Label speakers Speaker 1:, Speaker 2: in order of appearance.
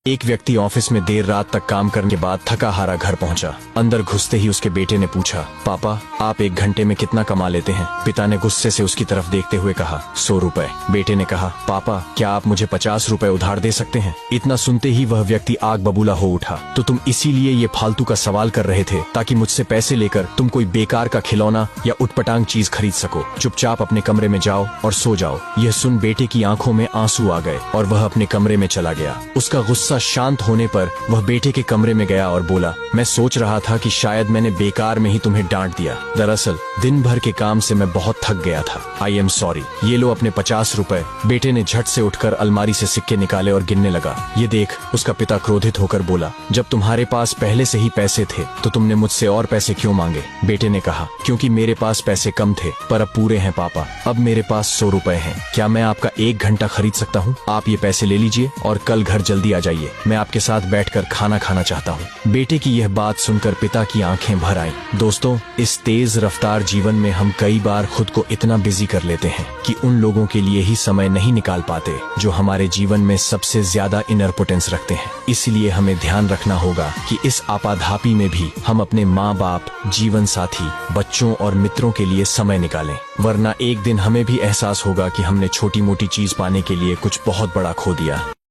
Speaker 1: एक व्यक्ति ऑफिस में देर रात तक काम करने के बाद थका हारा घर पहुंचा। अंदर घुसते ही उसके बेटे ने पूछा, पापा आप 1 घंटे में कितना कमा लेते हैं? पिता ने गुस्से से उसकी तरफ देखते हुए कहा, 100 रुपए। बेटे ने कहा, पापा क्या आप मुझे 50 रुपए उधार दे सकते हैं? इतना सुनते ही वह व्यक्ति आग बबूला हो उठा। तो तुम इसीलिए ये फालतू का सवाल कर रहे थे ताकि मुझसे पैसे लेकर तुम कोई बेकार का खिलौना या उटपटांग चीज खरीद सको। चुपचाप अपने कमरे में जाओ और सो जाओ। यह सुन बेटे की आंखों में आंसू आ गए और वह अपने कमरे में चला गया। उसका गुस्सा शांत होने पर वह बेटे के कमरे में गया और बोला, मैं सोच रहा था कि शायद मैंने बेकार में ही तुम्हें डांट दिया। दरअसल दिन भर के काम से मैं बहुत थक गया था। I am sorry. ये लो अपने 50 रुपए। बेटे ने झट से उठकर अलमारी से सिक्के निकाले और गिनने लगा। ये देख, उसका पिता क्रोधित होकर बोला, जब तुम्हारे पास पहले से ही पैसे थे तो तुमने मुझसे और पैसे क्यों मांगे? बेटे ने कहा, क्योंकि मेरे पास पैसे कम थे पर अब पूरे हैं पापा। अब मेरे पास 100 रुपए हैं। क्या मैं आपका 1 घंटा खरीद सकता हूँ? आप ये पैसे ले लीजिए और कल घर जल्दी आ जाइए। मैं आपके साथ बैठकर खाना खाना चाहता हूँ। बेटे की यह बात सुनकर पिता की आंखें भर आईं। दोस्तों, इस तेज रफ्तार जीवन में हम कई बार खुद को इतना बिजी कर लेते हैं कि उन लोगों के लिए ही समय नहीं निकाल पाते जो हमारे जीवन में सबसे ज्यादा इम्पोर्टेंस रखते हैं। इसलिए हमें ध्यान रखना होगा कि इस आपाधापी में भी हम अपने माँ बाप, जीवन साथी, बच्चों और मित्रों के लिए समय निकालें, वरना एक दिन हमें भी एहसास होगा कि हमने छोटी मोटी चीज पाने के लिए कुछ बहुत बड़ा खो दिया।